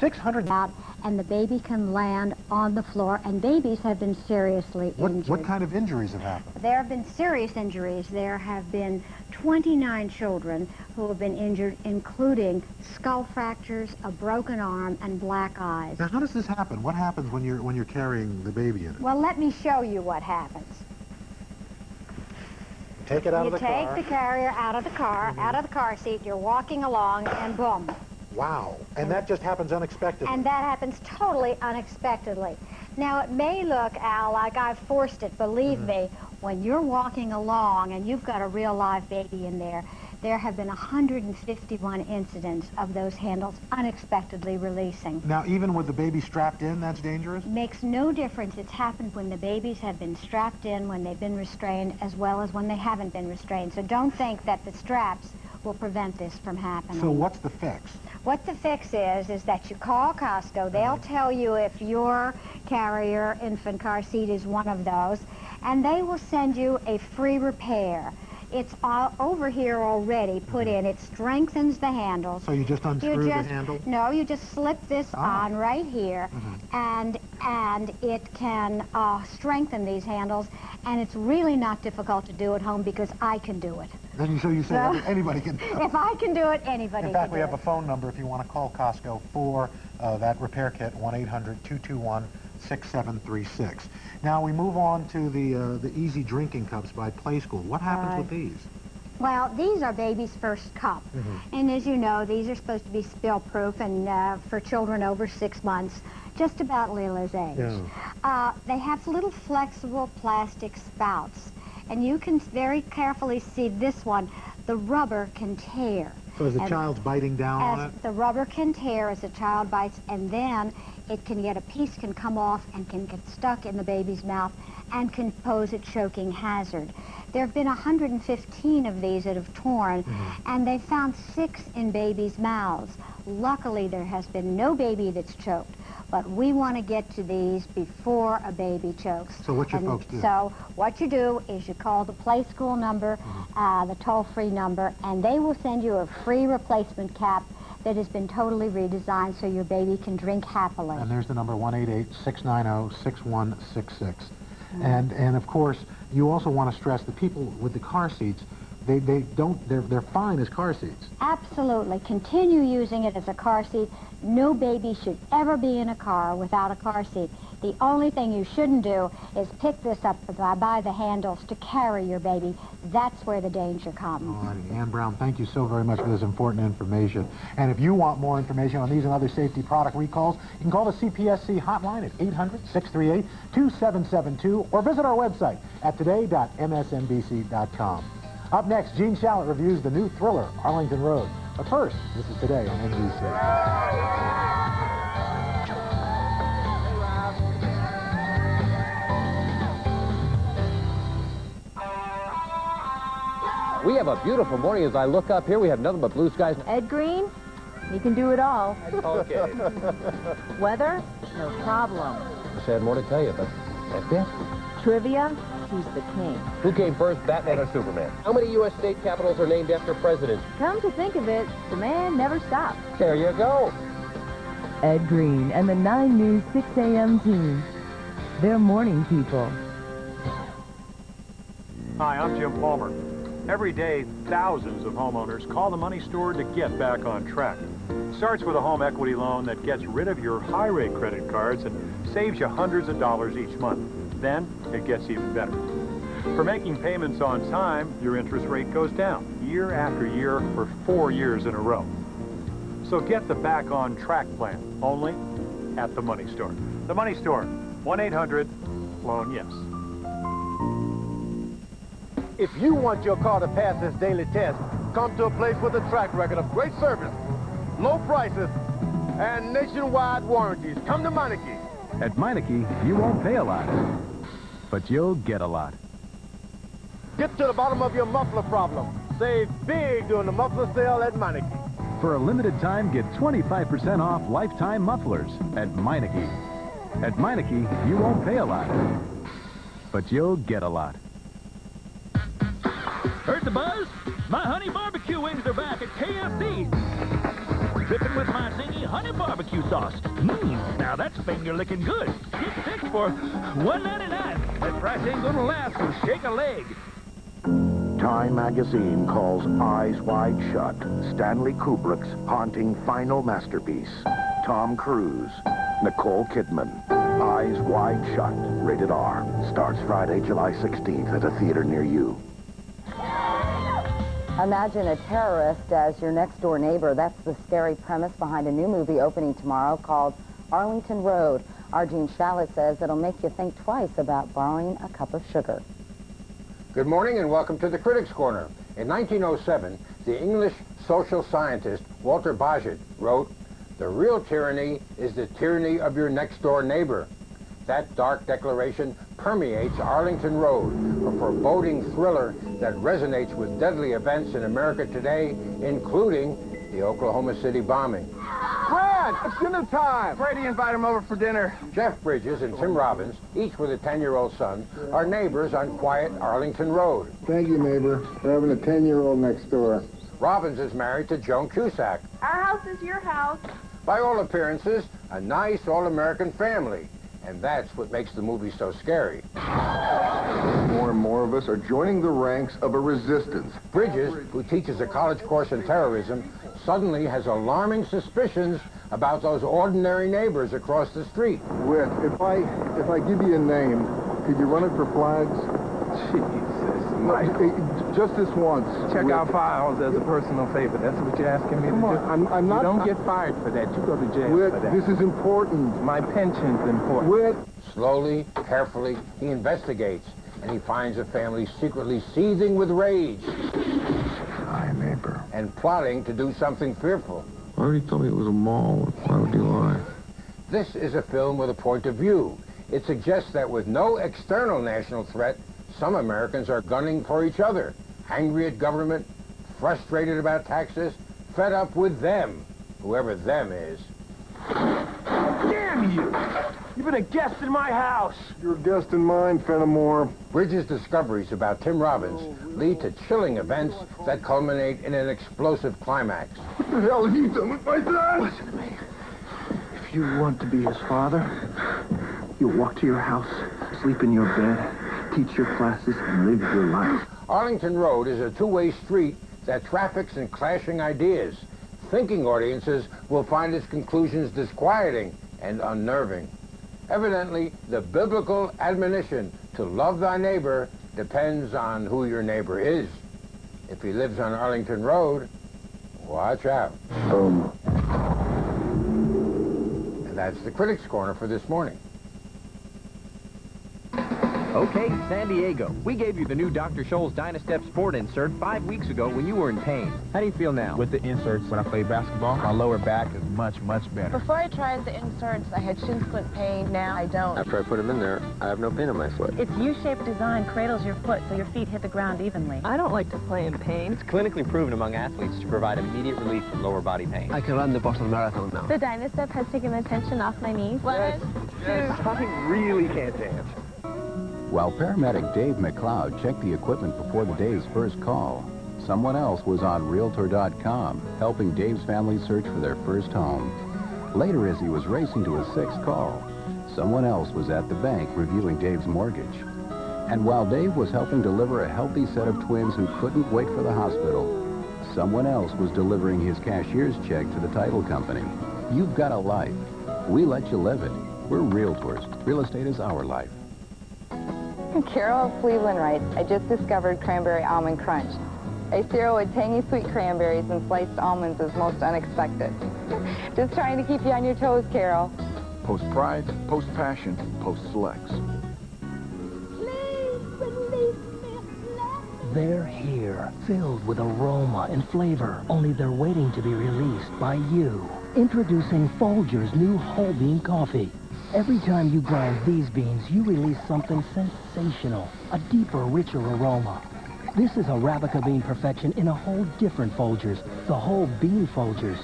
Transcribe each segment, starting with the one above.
600 out, and the baby can land on the floor, and babies have been seriously injured. What kind of injuries have happened? There have been serious injuries. There have been 29 children who have been injured, including skull fractures, a broken arm, and black eyes. Now, how does this happen? What happens when you're carrying the baby in it? Well, let me show you what happens. Take it out of the car. You take the carrier out of the car, out of the car seat, you're walking along, and boom. Wow. And that just happens unexpectedly. And that happens totally unexpectedly. Now, it may look, Al, like I've forced it. Believe me, when you're walking along and you've got a real live baby in there, there have been 151 incidents of those handles unexpectedly releasing. Now, even with the baby strapped in, that's dangerous? Makes no difference. It's happened when the babies have been strapped in, when they've been restrained, as well as when they haven't been restrained. So don't think that the straps will prevent this from happening. So what's the fix? What the fix is that you call Costco. They'll tell you if your carrier infant car seat is one of those, and they will send you a free repair. It's all over here already put in. It strengthens the handles. So you just unscrew the handle? No, you just slip this on right here, and it can strengthen these handles, and it's really not difficult to do at home because I can do it. And so you say anybody can do it. If I can do it, anybody can do it. In fact, we have a phone number if you want to call Costco for that repair kit, 1-800-221-6736. Now we move on to the Easy Drinking Cups by Play School. What happens with these? Well, these are baby's first cup. And as you know, these are supposed to be spill-proof and for children over 6 months, just about Lila's age. Yeah. They have little flexible plastic spouts. And you can very carefully see this one. The rubber can tear. So as the child's biting down on it? The rubber can tear as the child bites, and then it can get, a piece can come off and can get stuck in the baby's mouth and can pose a choking hazard. There have been 115 of these that have torn, and they found 6 in babies' mouths. Luckily, there has been no baby that's choked, but we want to get to these before a baby chokes. So what your folks do? So what you do is you call the Play School number, the toll-free number, and they will send you a free replacement cap that has been totally redesigned so your baby can drink happily. And there's the number, 1-888-690-6166. And of course, you also want to stress the people with the car seats, they're fine as car seats. Absolutely. Continue using it as a car seat. No baby should ever be in a car without a car seat. The only thing you shouldn't do is pick this up by the handles to carry your baby. That's where the danger comes. All righty. Ann Brown, thank you so very much for this important information. And if you want more information on these and other safety product recalls, you can call the CPSC hotline at 800-638-2772 or visit our website at today.msnbc.com. Up next, Gene Shalit reviews the new thriller, Arlington Road. But first, this is Today on NBC. We have a beautiful morning. As I look up here, we have nothing but blue skies. Ed Green, he can do it all. Okay. Weather, no problem. I had more to tell you, but that's it. Trivia, he's the king. Who came first, Batman or Superman? How many U.S. state capitals are named after presidents? Come to think of it, the man never stops. There you go. Ed Green and the 9 News 6 a.m. team. They're morning people. Hi, I'm Jim Palmer. Every day, thousands of homeowners call the Money Store to get back on track. It starts with a home equity loan that gets rid of your high-rate credit cards and saves you hundreds of dollars each month. Then, it gets even better. For making payments on time, your interest rate goes down year after year for 4 years in a row. So get the Back on Track plan, only at the Money Store. The Money Store, 1-800-LOAN-YES. If you want your car to pass this daily test, come to a place with a track record of great service, low prices, and nationwide warranties. Come to Meineke. At Meineke, you won't pay a lot, but you'll get a lot. Get to the bottom of your muffler problem. Save big during the muffler sale at Meineke. For a limited time, get 25% off lifetime mufflers at Meineke. At Meineke, you won't pay a lot, but you'll get a lot. Heard the buzz? My honey barbecue wings are back at KFC. dripping with my zingy honey barbecue sauce. Now that's finger-licking good. Get six for $1.99. That price ain't gonna last, so shake a leg. Time magazine calls Eyes Wide Shut Stanley Kubrick's haunting final masterpiece. Tom Cruise, Nicole Kidman. Eyes Wide Shut, rated R. Starts Friday, July 16th at a theater near you. Imagine a terrorist as your next-door neighbor. That's the scary premise behind a new movie opening tomorrow called Arlington Road. Our Gene Shalit says it'll make you think twice about borrowing a cup of sugar. Good morning and welcome to the Critics' Corner. In 1907, the English social scientist Walter Bagehot wrote, "The real tyranny is the tyranny of your next-door neighbor." That dark declaration permeates Arlington Road, a foreboding thriller that resonates with deadly events in America today, including the Oklahoma City bombing. Brad, it's dinner time. Brady, invite him over for dinner. Jeff Bridges and Tim Robbins, each with a 10-year-old son, are neighbors on quiet Arlington Road. Thank you, neighbor, for having a 10-year-old next door. Robbins is married to Joan Cusack. Our house is your house. By all appearances, a nice all-American family. And that's what makes the movie so scary. More and more of us are joining the ranks of a resistance. Bridges, who teaches a college course in terrorism, suddenly has alarming suspicions about those ordinary neighbors across the street. Whit, if I give you a name, could you run it for flags? Jesus, Mike. Just this once. Check our files as a personal favor. That's what you're asking me to do? I'm not... You don't get fired for that. You go to jail Whit, for that. this is important. My pension's important. Whit. Slowly, carefully, he investigates, and he finds a family secretly seething with rage. Hi, neighbor. And plotting to do something fearful. I already told me it was a mall. Why would you lie? This is a film with a point of view. It suggests that with no external national threat, some Americans are gunning for each other, angry at government, frustrated about taxes, fed up with them, whoever them is. Damn you! You've been a guest in my house. You're a guest in mine, Fenimore. Bridges' discoveries about Tim Robbins lead to chilling events that culminate in an explosive climax. What the hell have you done with my son? Listen to me. If you want to be his father, you walk to your house, sleep in your bed, teach your classes, and live your life. Arlington Road is a two-way street that traffics in clashing ideas. Thinking audiences will find its conclusions disquieting and unnerving. Evidently, the biblical admonition to love thy neighbor depends on who your neighbor is. If he lives on Arlington Road, watch out. Boom. And that's the Critics' Corner for this morning. Okay, San Diego. We gave you the new Dr. Scholl's Dynastep Sport insert 5 weeks ago when you were in pain. How do you feel now? With the inserts, when I play basketball, my lower back is much, much better. Before I tried the inserts, I had shin splint pain. Now I don't. After I put them in there, I have no pain in my foot. Its U-shaped design cradles your foot so your feet hit the ground evenly. I don't like to play in pain. It's clinically proven among athletes to provide immediate relief from lower body pain. I can run the Boston Marathon now. The Dynastep has taken the tension off my knees. Yes. I really can't dance. While paramedic Dave McLeod checked the equipment before the Dave's first call, someone else was on Realtor.com helping Dave's family search for their first home. Later, as he was racing to his sixth call, someone else was at the bank reviewing Dave's mortgage. And while Dave was helping deliver a healthy set of twins who couldn't wait for the hospital, someone else was delivering his cashier's check to the title company. You've got a life. We let you live it. We're Realtors. Real estate is our life. Carol of Cleveland writes, I just discovered Cranberry Almond Crunch. A cereal with tangy sweet cranberries and sliced almonds is most unexpected. Just trying to keep you on your toes, Carol. Post-Pride, post-Passion, post-Selects. They're here, filled with aroma and flavor, only they're waiting to be released by you. Introducing Folgers new whole bean coffee. Every time you grind these beans, you release something sensational, a deeper, richer aroma. This is Arabica bean perfection in a whole different Folgers, the whole bean Folgers.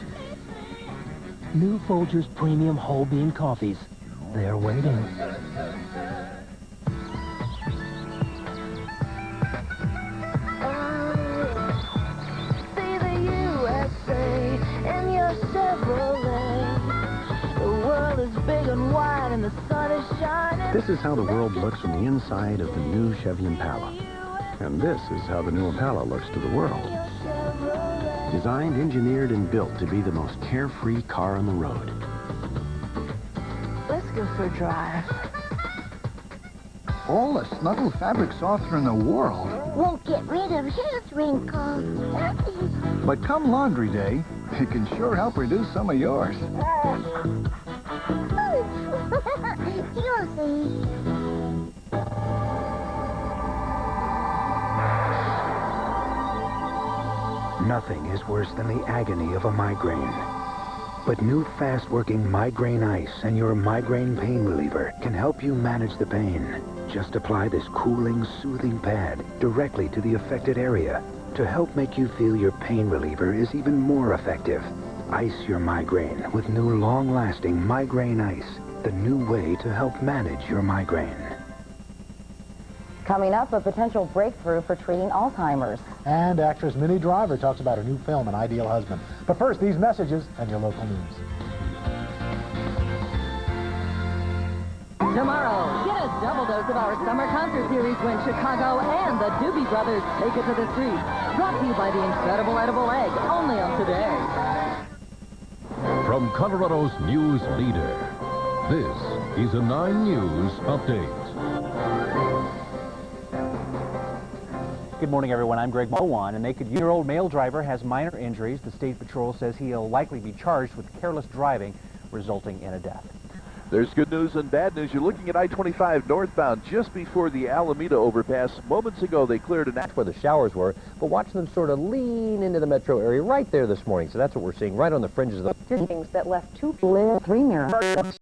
New Folgers premium whole bean coffees. They're waiting. See the USA in your 7 the sun is shining. This is how the world looks from the inside of the new Chevy Impala. And this is how the new Impala looks to the world. Designed, engineered, and built to be the most carefree car on the road. Let's go for a drive. All the snuggle fabric softener in the world. Won't get rid of his wrinkles. But come laundry day, it can sure help reduce some of yours. You'll see. Nothing is worse than the agony of a migraine. But new fast-working Migraine Ice and your migraine pain reliever can help you manage the pain. Just apply this cooling, soothing pad directly to the affected area to help make you feel your pain reliever is even more effective. Ice your migraine with new long-lasting Migraine Ice, the new way to help manage your migraine. Coming up, a potential breakthrough for treating Alzheimer's. And actress Minnie Driver talks about her new film, An Ideal Husband. But first, these messages and your local news. Tomorrow, get a double dose of our summer concert series when Chicago and the Doobie Brothers take it to the streets. Brought to you by the incredible edible egg, only on Today. From Colorado's news leader, this is a 9 News Update. Good morning, everyone. I'm Greg Mowan. A naked-year-old male driver has minor injuries. The State Patrol says he'll likely be charged with careless driving, resulting in a death. There's good news and bad news. You're looking at I-25 northbound just before the Alameda overpass. Moments ago, they cleared an act where the showers were, but watch them sort of lean into the metro area right there this morning. So that's what we're seeing right on the fringes of the... Things that left 2 people in 3 mirrors.